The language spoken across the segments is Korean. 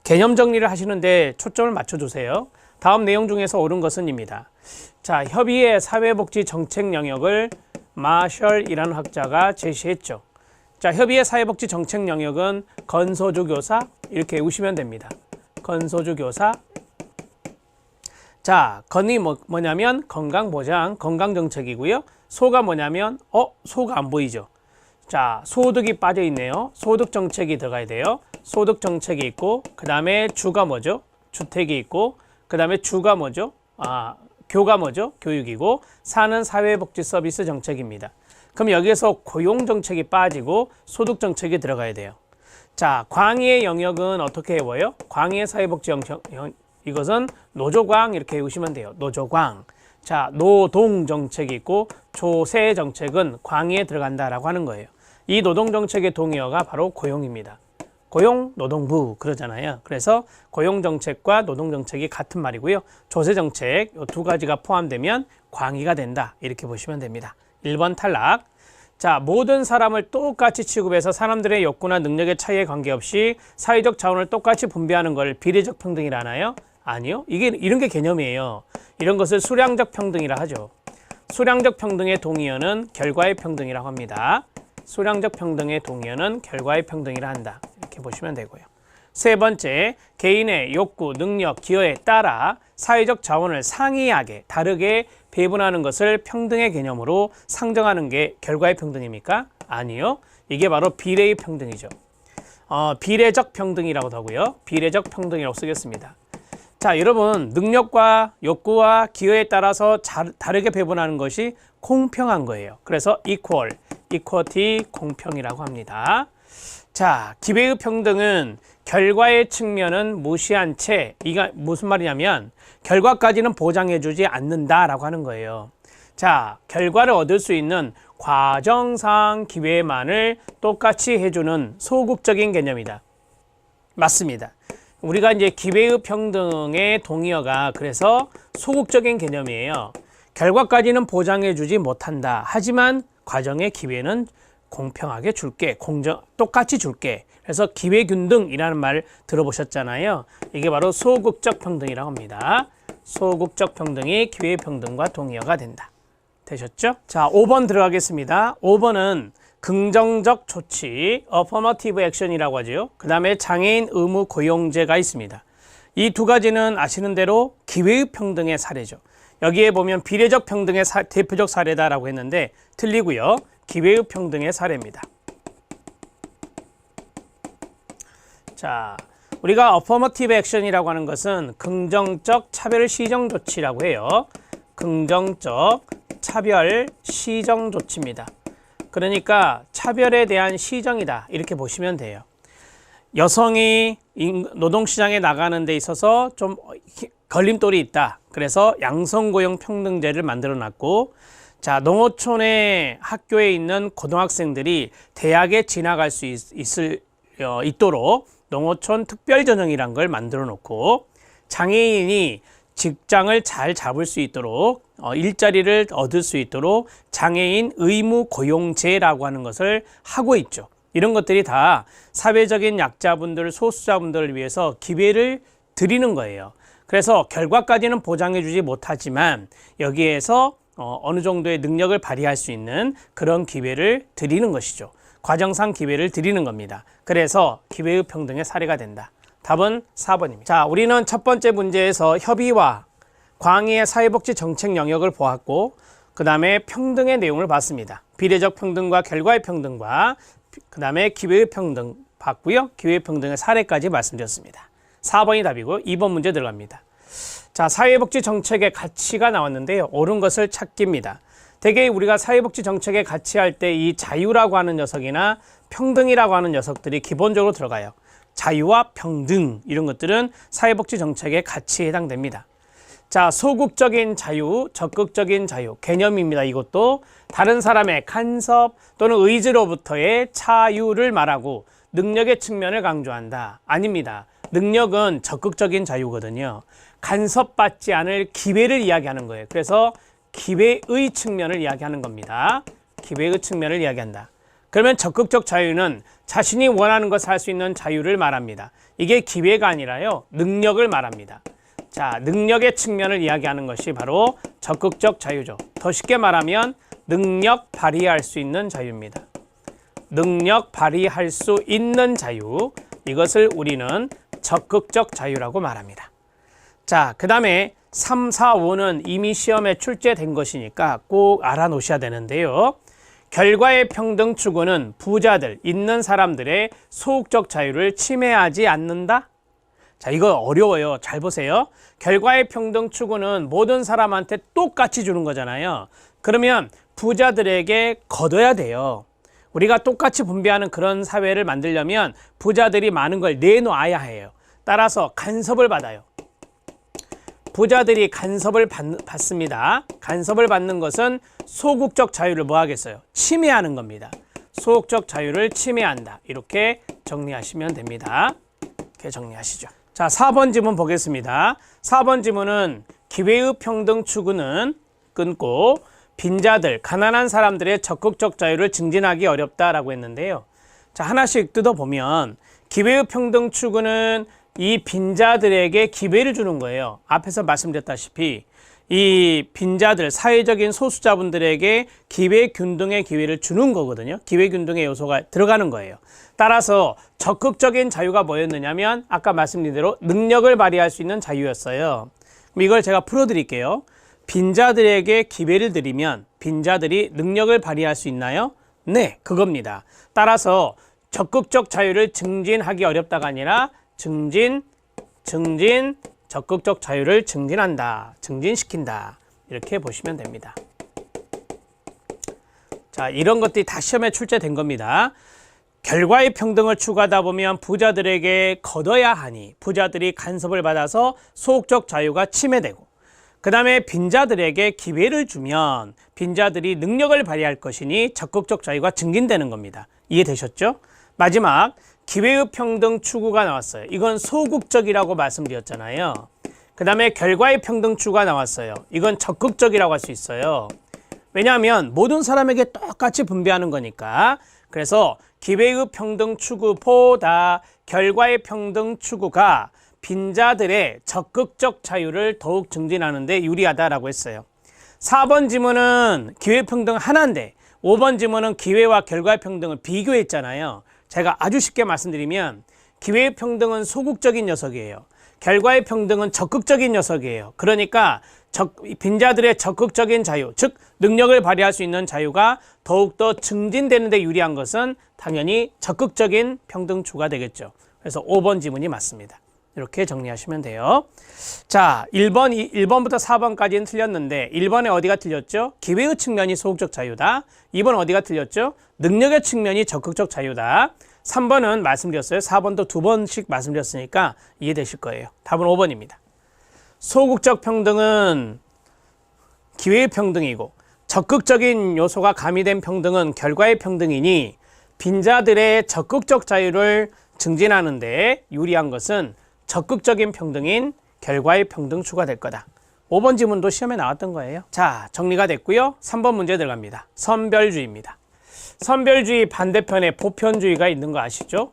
개념 정리를 하시는데 초점을 맞춰주세요. 다음 내용 중에서 옳은 것은입니다. 자, 협의회 사회복지 정책 영역을 마셜이라는 학자가 제시했죠. 자, 협의회 사회복지 정책 영역은 건소주 교사 이렇게 외우시면 됩니다. 건소주 교사. 자, 건이 뭐냐면 건강보장, 건강정책이고요. 소가 뭐냐면 소가 안 보이죠. 자, 소득이 빠져 있네요. 소득 정책이 들어가야 돼요. 소득 정책이 있고, 그 다음에 주가 뭐죠? 주택이 있고, 그 다음에 주가 뭐죠? 교가 뭐죠? 교육이고, 사는 사회복지 서비스 정책입니다. 그럼 여기에서 고용 정책이 빠지고 소득 정책이 들어가야 돼요. 자, 광의의 영역은 어떻게 외워요? 광의의 사회복지 이것은 노조광 이렇게 외우시면 돼요. 노조광. 자, 노동 정책이 있고 조세 정책은 광의에 들어간다라고 하는 거예요. 이 노동 정책의 동의어가 바로 고용입니다. 고용, 노동부 그러잖아요. 그래서 고용 정책과 노동 정책이 같은 말이고요. 조세 정책 이 두 가지가 포함되면 광의가 된다. 이렇게 보시면 됩니다. 1번 탈락. 자, 모든 사람을 똑같이 취급해서 사람들의 욕구나 능력의 차이에 관계없이 사회적 자원을 똑같이 분배하는 걸 비례적 평등이라 하나요? 아니요. 이런 게 개념이에요. 이런 것을 수량적 평등이라 하죠. 수량적 평등의 동의어는 결과의 평등이라고 합니다. 수량적 평등의 동의어는 결과의 평등이라 한다. 이렇게 보시면 되고요. 세 번째, 개인의 욕구, 능력, 기여에 따라 사회적 자원을 상이하게 다르게 배분하는 것을 평등의 개념으로 상정하는 게 결과의 평등입니까? 아니요. 이게 바로 비례의 평등이죠. 비례적 평등이라고도 하고요. 비례적 평등이라고 쓰겠습니다. 자, 여러분, 능력과 욕구와 기여에 따라서 다르게 배분하는 것이 공평한 거예요. 그래서 equal, equality, 공평이라고 합니다. 자, 기회의 평등은 결과의 측면은 무시한 채, 이게 무슨 말이냐면 결과까지는 보장해주지 않는다라고 하는 거예요. 자, 결과를 얻을 수 있는 과정상 기회만을 똑같이 해주는 소극적인 개념이다. 맞습니다. 우리가 이제 기회의 평등의 동의어가 그래서 소극적인 개념이에요. 결과까지는 보장해주지 못한다. 하지만 과정의 기회는 공평하게 줄게, 똑같이 줄게. 그래서 기회균등이라는 말 들어보셨잖아요. 이게 바로 소극적 평등이라고 합니다. 소극적 평등이 기회평등과 동의어가 된다. 되셨죠? 자, 5번 들어가겠습니다. 5번은 긍정적 조치, affirmative action이라고 하죠. 그 다음에 장애인 의무 고용제가 있습니다. 이 두 가지는 아시는 대로 기회의 평등의 사례죠. 여기에 보면 비례적 평등의 대표적 사례다라고 했는데 틀리고요. 기회의 평등의 사례입니다. 자, 우리가 affirmative action이라고 하는 것은 긍정적 차별 시정 조치라고 해요. 긍정적 차별 시정 조치입니다. 그러니까 차별에 대한 시정이다. 이렇게 보시면 돼요. 여성이 노동시장에 나가는 데 있어서 좀 걸림돌이 있다. 그래서 양성고용 평등제를 만들어 놨고, 자, 농어촌의 학교에 있는 고등학생들이 대학에 진학할 수 있도록 농어촌 특별전형이란 걸 만들어 놓고, 장애인이 직장을 잘 잡을 수 있도록 일자리를 얻을 수 있도록 장애인 의무 고용제라고 하는 것을 하고 있죠. 이런 것들이 다 사회적인 약자분들, 소수자분들을 위해서 기회를 드리는 거예요. 그래서 결과까지는 보장해 주지 못하지만 여기에서 어느 정도의 능력을 발휘할 수 있는 그런 기회를 드리는 것이죠. 과정상 기회를 드리는 겁니다. 그래서 기회의 평등의 사례가 된다. 답은 4번입니다. 자, 우리는 첫 번째 문제에서 협의와 광의의 사회복지 정책 영역을 보았고, 그 다음에 평등의 내용을 봤습니다. 비례적 평등과 결과의 평등과 그 다음에 기회의 평등 봤고요. 기회의 평등의 사례까지 말씀드렸습니다. 4번이 답이고 2번 문제 들어갑니다. 자, 사회복지 정책의 가치가 나왔는데요. 옳은 것을 찾기입니다. 대개 우리가 사회복지 정책의 가치 할 때 이 자유라고 하는 녀석이나 평등이라고 하는 녀석들이 기본적으로 들어가요. 자유와 평등 이런 것들은 사회복지 정책의 가치에 해당됩니다. 자, 소극적인 자유, 적극적인 자유 개념입니다. 이것도 다른 사람의 간섭 또는 의지로부터의 자유를 말하고 능력의 측면을 강조한다. 아닙니다. 능력은 적극적인 자유거든요. 간섭받지 않을 기회를 이야기하는 거예요. 그래서 기회의 측면을 이야기하는 겁니다. 기회의 측면을 이야기한다. 그러면 적극적 자유는 자신이 원하는 것을 할 수 있는 자유를 말합니다. 이게 기회가 아니라요, 능력을 말합니다. 자, 능력의 측면을 이야기하는 것이 바로 적극적 자유죠. 더 쉽게 말하면 능력 발휘할 수 있는 자유입니다. 능력 발휘할 수 있는 자유, 이것을 우리는 적극적 자유라고 말합니다. 자, 그 다음에 3, 4, 5는 이미 시험에 출제된 것이니까 꼭 알아놓으셔야 되는데요. 결과의 평등 추구는 부자들, 있는 사람들의 소극적 자유를 침해하지 않는다? 자, 이거 어려워요. 잘 보세요. 결과의 평등 추구는 모든 사람한테 똑같이 주는 거잖아요. 그러면 부자들에게 거둬야 돼요. 우리가 똑같이 분배하는 그런 사회를 만들려면 부자들이 많은 걸 내놓아야 해요. 따라서 간섭을 받아요. 부자들이 간섭을 받습니다. 간섭을 받는 것은 소극적 자유를 뭐 하겠어요? 침해하는 겁니다. 소극적 자유를 침해한다. 이렇게 정리하시면 됩니다. 이렇게 정리하시죠. 자, 4번 지문 보겠습니다. 4번 지문은 기회의 평등 추구는 끊고 빈자들, 가난한 사람들의 적극적 자유를 증진하기 어렵다라고 했는데요. 자, 하나씩 뜯어보면 기회의 평등 추구는 이 빈자들에게 기회를 주는 거예요. 앞에서 말씀드렸다시피 이 빈자들, 사회적인 소수자분들에게 기회균등의 기회를 주는 거거든요. 기회균등의 요소가 들어가는 거예요. 따라서 적극적인 자유가 뭐였느냐면 아까 말씀드린 대로 능력을 발휘할 수 있는 자유였어요. 그럼 이걸 제가 풀어드릴게요. 빈자들에게 기회를 드리면 빈자들이 능력을 발휘할 수 있나요? 네, 그겁니다. 따라서 적극적 자유를 증진하기 어렵다가 아니라 적극적 자유를 증진한다, 증진시킨다, 이렇게 보시면 됩니다. 자, 이런 것들이 다 시험에 출제된 겁니다. 결과의 평등을 추구하다 보면 부자들에게 거둬야 하니 부자들이 간섭을 받아서 소극적 자유가 침해되고, 그 다음에 빈자들에게 기회를 주면 빈자들이 능력을 발휘할 것이니 적극적 자유가 증진되는 겁니다. 이해되셨죠? 마지막 기회의 평등 추구가 나왔어요. 이건 소극적이라고 말씀드렸잖아요. 그 다음에 결과의 평등 추구가 나왔어요. 이건 적극적이라고 할 수 있어요. 왜냐하면 모든 사람에게 똑같이 분배하는 거니까. 그래서 기회의 평등 추구보다 결과의 평등 추구가 빈자들의 적극적 자유를 더욱 증진하는 데 유리하다라고 했어요. 4번 지문은 기회평등 하나인데 5번 지문은 기회와 결과의 평등을 비교했잖아요. 제가 아주 쉽게 말씀드리면 기회의 평등은 소극적인 녀석이에요. 결과의 평등은 적극적인 녀석이에요. 그러니까 빈자들의 적극적인 자유, 즉 능력을 발휘할 수 있는 자유가 더욱더 증진되는 데 유리한 것은 당연히 적극적인 평등 추구가 되겠죠. 그래서 5번 지문이 맞습니다. 이렇게 정리하시면 돼요. 자, 1번부터 4번까지는 틀렸는데 1번에 어디가 틀렸죠? 기회의 측면이 소극적 자유다. 2번 어디가 틀렸죠? 능력의 측면이 적극적 자유다. 3번은 말씀드렸어요. 4번도 2번씩 말씀드렸으니까 이해되실 거예요. 답은 5번입니다. 소극적 평등은 기회의 평등이고 적극적인 요소가 가미된 평등은 결과의 평등이니 빈자들의 적극적 자유를 증진하는 데 유리한 것은 적극적인 평등인 결과의 평등 추가될 거다. 5번 지문도 시험에 나왔던 거예요. 자, 정리가 됐고요. 3번 문제 들어갑니다. 선별주의입니다. 선별주의 반대편에 보편주의가 있는 거 아시죠?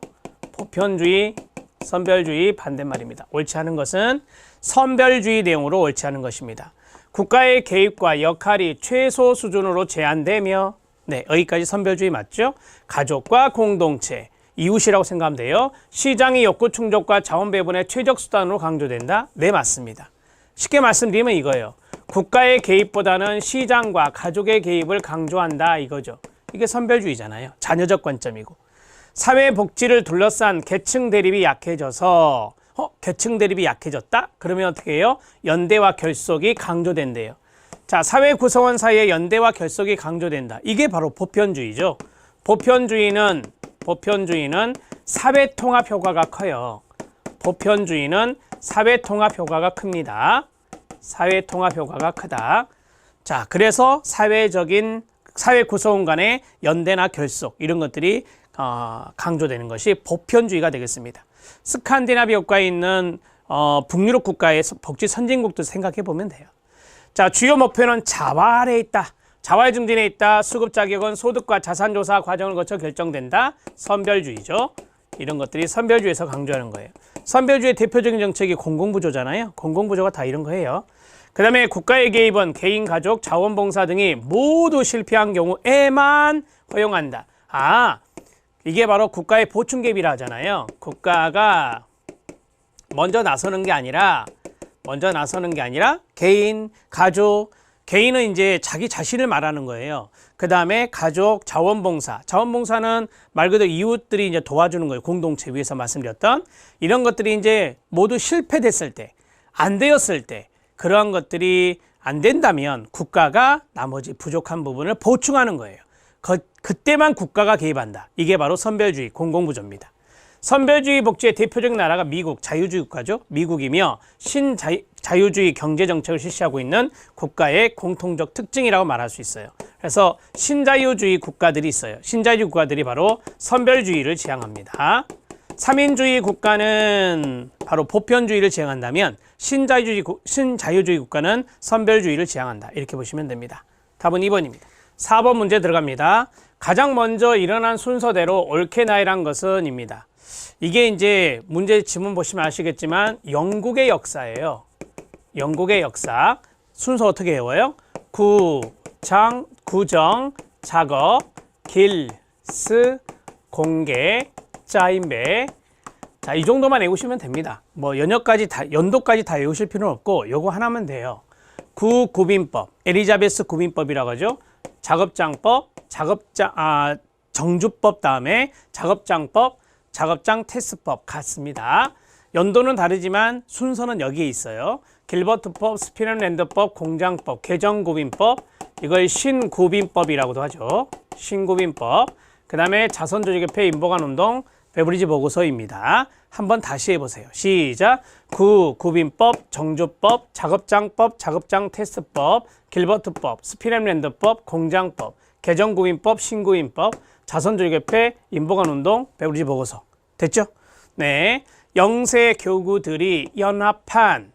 보편주의, 선별주의 반대말입니다. 옳지 않은 것은 선별주의 내용으로 옳지 않은 것입니다. 국가의 개입과 역할이 최소 수준으로 제한되며, 네, 여기까지 선별주의 맞죠? 가족과 공동체, 이웃이라고 생각하면 돼요. 시장의 욕구 충족과 자원 배분의 최적 수단으로 강조된다? 네, 맞습니다. 쉽게 말씀드리면 이거예요. 국가의 개입보다는 시장과 가족의 개입을 강조한다 이거죠. 이게 선별주의잖아요. 자녀적 관점이고. 사회복지를 둘러싼 계층 대립이 약해져서 계층 대립이 약해졌다? 그러면 어떻게 해요? 연대와 결속이 강조된대요. 자, 사회 구성원 사이의 연대와 결속이 강조된다. 이게 바로 보편주의죠. 보편주의는 사회통합 효과가 커요. 보편주의는 사회통합 효과가 큽니다. 사회통합 효과가 크다. 자, 그래서 사회 구성원 간의 연대나 결속 이런 것들이 강조되는 것이 보편주의가 되겠습니다. 스칸디나비아 국가에 있는 북유럽 국가의 복지 선진국도 생각해 보면 돼요. 자, 주요 목표는 자활에 있다. 자활 증진에 있다. 수급 자격은 소득과 자산 조사 과정을 거쳐 결정된다. 선별주의죠. 이런 것들이 선별주의에서 강조하는 거예요. 선별주의 대표적인 정책이 공공부조잖아요. 공공부조가 다 이런 거예요. 그 다음에 국가의 개입은 개인, 가족, 자원봉사 등이 모두 실패한 경우에만 허용한다. 이게 바로 국가의 보충 개입이라 하잖아요. 국가가 먼저 나서는 게 아니라 개인, 가족, 개인은 이제 자기 자신을 말하는 거예요. 그 다음에 가족, 자원봉사는 말 그대로 이웃들이 이제 도와주는 거예요. 공동체 위에서 말씀드렸던 이런 것들이 이제 모두 실패됐을 때, 안 되었을 때, 그러한 것들이 안 된다면 국가가 나머지 부족한 부분을 보충하는 거예요. 그때만 국가가 개입한다. 이게 바로 선별주의, 공공부조입니다. 선별주의 복지의 대표적인 나라가 미국, 자유주의 국가죠. 미국이며 신자유주의 경제정책을 실시하고 있는 국가의 공통적 특징이라고 말할 수 있어요. 그래서 신자유주의 국가들이 있어요. 신자유주의 국가들이 바로 선별주의를 지향합니다. 3인주의 국가는 바로 보편주의를 지향한다면 신자유주의 국가는 선별주의를 지향한다. 이렇게 보시면 됩니다. 답은 2번입니다. 4번 문제 들어갑니다. 가장 먼저 일어난 순서대로 옳게 나열한 것은 입니다. 이게 이제 문제 지문 보시면 아시겠지만 영국의 역사예요. 영국의 역사. 순서 어떻게 외워요? 구정, 작업, 길, 스, 공개, 짜임배. 자, 이 정도만 외우시면 됩니다. 뭐 연도까지 다 외우실 필요는 없고 요거 하나면 돼요. 구빈법, 엘리자베스 구빈법이라고 하죠. 작업장법, 정주법 다음에 작업장법, 작업장 테스트법 같습니다. 연도는 다르지만 순서는 여기에 있어요. 길버트법, 스피넌랜드법, 공장법, 개정구빈법, 이걸 신구빈법이라고도 하죠. 신구빈법. 그 다음에 자선조직협회 인보관운동 베브리지 보고서입니다. 한번 다시 해보세요. 시작. 구빈법, 정주법, 작업장법, 작업장 테스트법, 길버트법, 스피넌랜드법, 공장법, 개정구빈법, 신구빈법, 자선조직협회 인보관운동 베브리지 보고서. 됐죠? 네. 영세 교구들이 연합한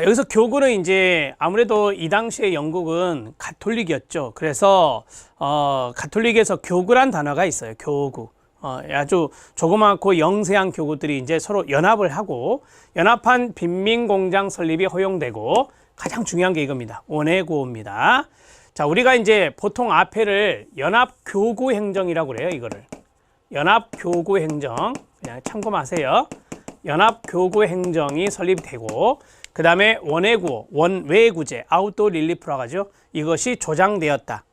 여기서 교구는 이제 아무래도 이 당시에 영국은 가톨릭이었죠. 그래서 가톨릭에서 교구란 단어가 있어요. 교구. 아주 조그맣고 영세한 교구들이 이제 서로 연합을 하고 연합한 빈민공장 설립이 허용되고 가장 중요한 게 이겁니다. 원해구호입니다. 자, 우리가 이제 보통 앞에를 연합교구행정이라고 그래요. 이거를 연합교구행정 그냥 참고하세요. 연합교구행정이 설립되고 그 다음에 원해구호, 원외구제, 아웃도어 릴리프라고 하죠. 이것이 조장되었다.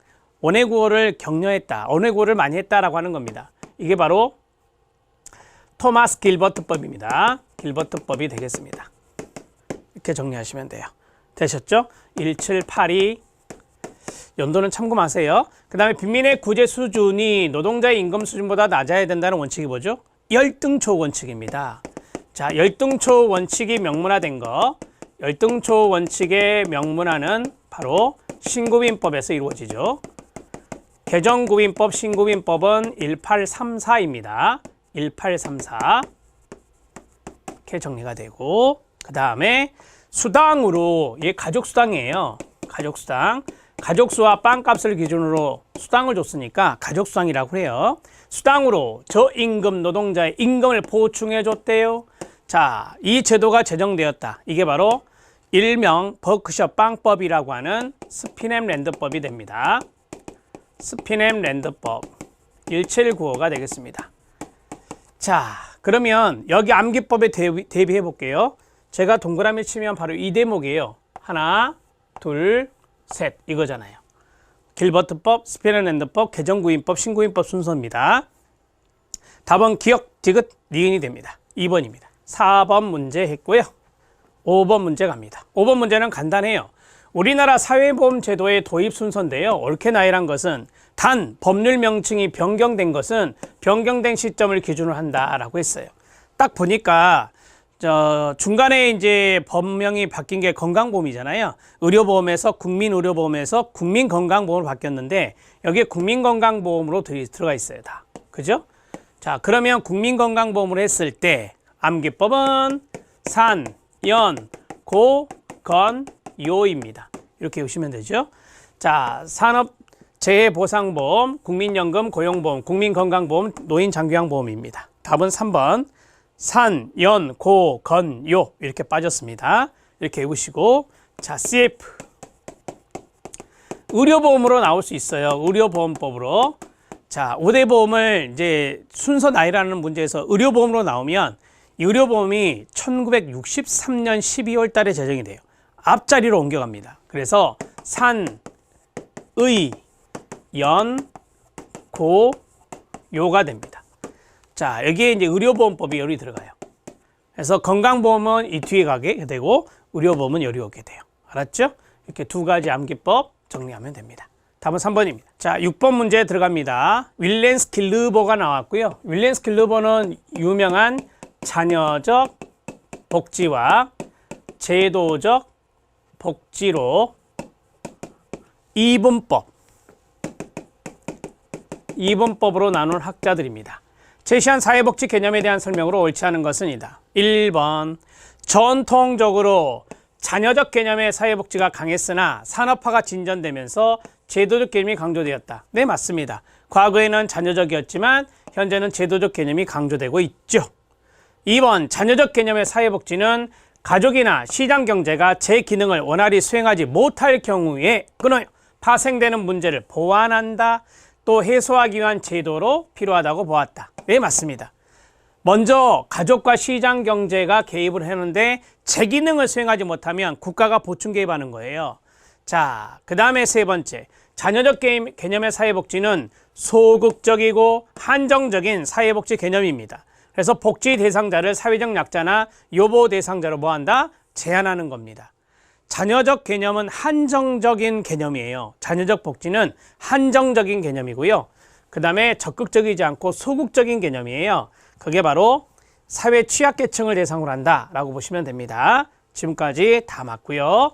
원해구호를 격려했다. 원해구호를 많이 했다라고 하는 겁니다. 이게 바로 토마스 길버트법입니다. 길버트법이 되겠습니다. 이렇게 정리하시면 돼요. 되셨죠? 1782 연도는 참고하세요. 그 다음에 빈민의 구제 수준이 노동자의 임금 수준보다 낮아야 된다는 원칙이 뭐죠? 열등초 원칙입니다. 자, 열등초 원칙이 명문화된 거, 열등초 원칙의 명문화는 바로 신구빈법에서 이루어지죠. 개정구빈법, 신구빈법은 1834입니다. 1834 이렇게 정리가 되고 그 다음에 수당으로, 얘 가족수당이에요. 가족수당. 가족수와 빵값을 기준으로 수당을 줬으니까 가족수당이라고 해요. 수당으로 저임금 노동자의 임금을 보충해 줬대요. 자, 이 제도가 제정되었다. 이게 바로 일명 버크셔 빵법이라고 하는 스피넴랜드법이 됩니다. 스피넴랜드법 1795가 되겠습니다. 자, 그러면 여기 암기법에 대비해 볼게요. 제가 동그라미 치면 바로 이 대목이에요. 하나, 둘, 셋 이거잖아요. 길버트법, 스피넌랜드법, 개정구인법, 신구인법 순서입니다. 답은 기억, 디귿, 니은이 됩니다. 2번입니다. 4번 문제 했고요. 5번 문제 갑니다. 5번 문제는 간단해요. 우리나라 사회보험 제도의 도입 순서인데요. 옳게 나열한 것은 단 법률 명칭이 변경된 것은 변경된 시점을 기준으로 한다라고 했어요. 딱 보니까 중간에 이제 법명이 바뀐 게 건강보험이잖아요. 의료보험에서 국민의료보험에서 국민건강보험으로 바뀌었는데 여기에 국민건강보험으로 들어가 있어요. 다. 그죠? 자, 그러면 국민건강보험으로 했을 때 암기법은 산, 연, 고, 건, 요입니다. 이렇게 보시면 되죠. 자, 산업재해보상보험, 국민연금, 고용보험, 국민건강보험, 노인장기양보험입니다. 답은 3번 산, 연, 고, 건, 요 이렇게 빠졌습니다. 이렇게 외우시고 자, CF 의료보험으로 나올 수 있어요. 의료보험법으로. 자, 5대 보험을 이제 순서 나열하는 문제에서 의료보험으로 나오면 이 의료보험이 1963년 12월 달에 제정이 돼요. 앞자리로 옮겨갑니다. 그래서 산, 의, 연, 고, 요가 됩니다. 자, 여기에 이제 의료보험법이 열이 들어가요. 그래서 건강보험은 이 뒤에 가게 되고 의료보험은 열이 오게 돼요. 알았죠? 이렇게 두 가지 암기법 정리하면 됩니다. 다음은 3번입니다. 자, 6번 문제 들어갑니다. 윌렌스 길르버가 나왔고요. 윌렌스 길르버는 유명한 자녀적 복지와 제도적 복지로 이분법으로 나눈 학자들입니다. 제시한 사회복지 개념에 대한 설명으로 옳지 않은 것은 이다. 1번 전통적으로 자녀적 개념의 사회복지가 강했으나 산업화가 진전되면서 제도적 개념이 강조되었다. 네, 맞습니다. 과거에는 자녀적이었지만 현재는 제도적 개념이 강조되고 있죠. 2번 자녀적 개념의 사회복지는 가족이나 시장 경제가 제 기능을 원활히 수행하지 못할 경우에 끊어요. 파생되는 문제를 보완한다. 또 해소하기 위한 제도로 필요하다고 보았다. 네, 맞습니다. 먼저 가족과 시장 경제가 개입을 하는데 제 기능을 수행하지 못하면 국가가 보충 개입하는 거예요. 자, 그 다음에 세 번째, 자녀적 개념의 사회복지는 소극적이고 한정적인 사회복지 개념입니다. 그래서 복지 대상자를 사회적 약자나 요보 대상자로 뭐한다? 제한하는 겁니다. 자녀적 개념은 한정적인 개념이에요. 자녀적 복지는 한정적인 개념이고요. 그 다음에 적극적이지 않고 소극적인 개념이에요. 그게 바로 사회 취약계층을 대상으로 한다라고 보시면 됩니다. 지금까지 다 맞고요.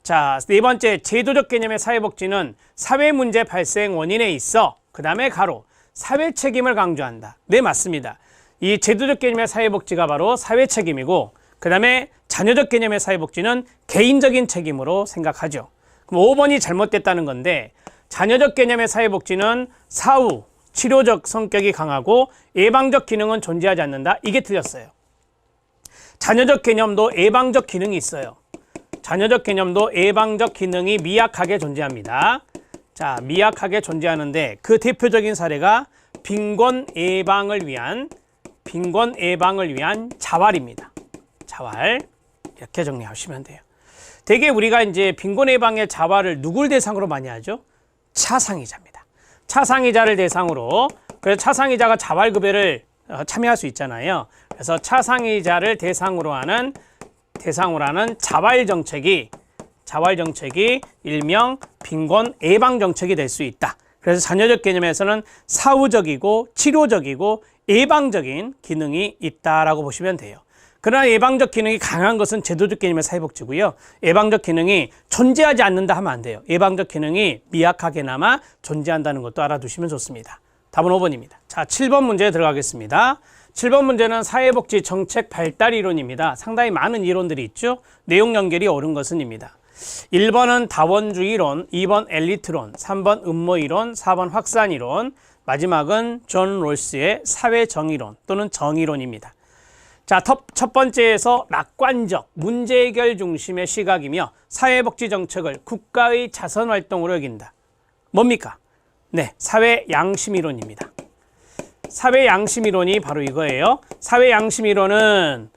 자, 네 번째, 제도적 개념의 사회복지는 사회 문제 발생 원인에 있어 그 다음에 가로 사회 책임을 강조한다. 네, 맞습니다. 이 제도적 개념의 사회복지가 바로 사회 책임이고 그 다음에 자녀적 개념의 사회복지는 개인적인 책임으로 생각하죠. 그럼 5번이 잘못됐다는 건데 자녀적 개념의 사회복지는 사후, 치료적 성격이 강하고 예방적 기능은 존재하지 않는다. 이게 틀렸어요. 자녀적 개념도 예방적 기능이 있어요. 자녀적 개념도 예방적 기능이 미약하게 존재합니다. 자, 미약하게 존재하는데 그 대표적인 사례가 빈곤 예방을 위한 자활입니다. 자활. 이렇게 정리하시면 돼요. 대개 우리가 이제 빈곤 예방의 자활을 누굴 대상으로 많이 하죠? 차상위자입니다. 차상위자를 대상으로, 그래서 차상위자가 자활급여를 참여할 수 있잖아요. 그래서 차상위자를 대상으로 하는 자활 정책이 일명 빈곤 예방 정책이 될 수 있다. 그래서 자녀적 개념에서는 사후적이고 치료적이고 예방적인 기능이 있다라고 보시면 돼요. 그러나 예방적 기능이 강한 것은 제도적 개념의 사회복지고요. 예방적 기능이 존재하지 않는다 하면 안 돼요. 예방적 기능이 미약하게나마 존재한다는 것도 알아두시면 좋습니다. 답은 5번입니다. 자, 7번 문제 들어가겠습니다. 7번 문제는 사회복지 정책 발달 이론입니다. 상당히 많은 이론들이 있죠. 내용 연결이 옳은 것은입니다. 1번은 다원주의 이론, 2번 엘리트론, 3번 음모이론, 4번 확산이론, 마지막은 존 롤스의 사회정의론 또는 정의론입니다. 자, 첫 번째에서 낙관적, 문제 해결 중심의 시각이며 사회복지 정책을 국가의 자선활동으로 여긴다. 뭡니까? 네, 사회양심이론입니다. 사회양심이론이 바로 이거예요. 사회양심이론은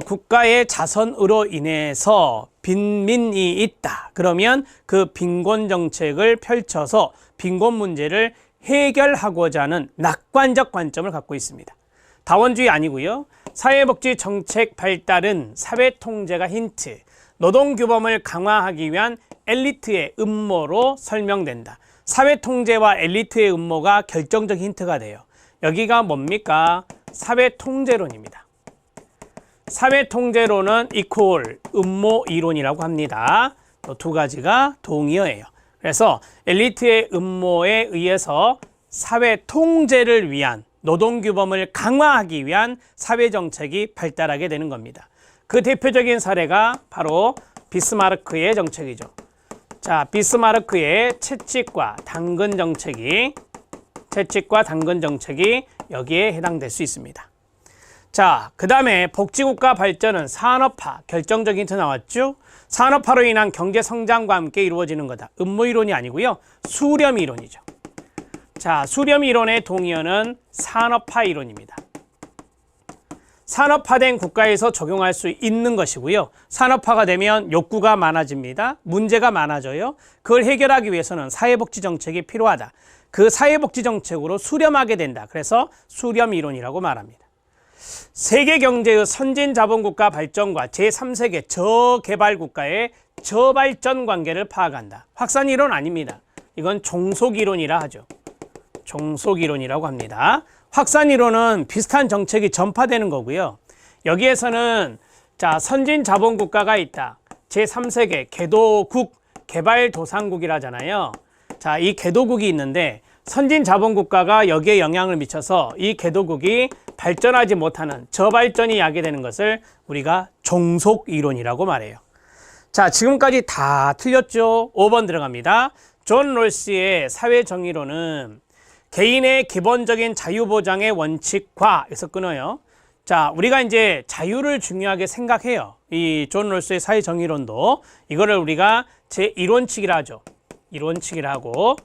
국가의 자선으로 인해서 빈민이 있다. 그러면 그 빈곤 정책을 펼쳐서 빈곤 문제를 해결하고자 하는 낙관적 관점을 갖고 있습니다. 다원주의 아니고요. 사회복지 정책 발달은 사회통제가 힌트, 노동규범을 강화하기 위한 엘리트의 음모로 설명된다. 사회통제와 엘리트의 음모가 결정적 힌트가 돼요. 여기가 뭡니까? 사회통제론입니다. 사회통제론은 이퀄 음모이론이라고 합니다. 두 가지가 동의어예요. 그래서 엘리트의 음모에 의해서 사회통제를 위한 노동규범을 강화하기 위한 사회정책이 발달하게 되는 겁니다. 그 대표적인 사례가 바로 비스마르크의 정책이죠. 자, 비스마르크의 채찍과 당근 정책이 여기에 해당될 수 있습니다. 자, 그 다음에 복지국가 발전은 산업화, 결정적인 힌트 나왔죠? 산업화로 인한 경제 성장과 함께 이루어지는 거다. 음모이론이 아니고요. 수렴 이론이죠. 자, 수렴 이론의 동의어는 산업화 이론입니다. 산업화된 국가에서 적용할 수 있는 것이고요. 산업화가 되면 욕구가 많아집니다. 문제가 많아져요. 그걸 해결하기 위해서는 사회복지 정책이 필요하다. 그 사회복지 정책으로 수렴하게 된다. 그래서 수렴 이론이라고 말합니다. 세계 경제의 선진 자본국가 발전과 제3세계 저개발국가의 저발전 관계를 파악한다. 확산 이론 아닙니다. 이건 종속 이론이라 하죠. 종속 이론이라고 합니다. 확산 이론은 비슷한 정책이 전파되는 거고요. 여기에서는 자, 선진 자본국가가 있다. 제3세계 개도국 개발도상국이라잖아요. 자, 이 개도국이 있는데 선진 자본국가가 여기에 영향을 미쳐서 이 개도국이 발전하지 못하는 저발전이 야기되는 것을 우리가 종속 이론이라고 말해요. 자, 지금까지 다 틀렸죠? 5번 들어갑니다. 존 롤스의 사회정의론은 개인의 기본적인 자유보장의 원칙과에서 끊어요. 자, 우리가 이제 자유를 중요하게 생각해요. 이 존 롤스의 사회정의론도 이거를 우리가 제1원칙이라 하죠. 1원칙이라 하고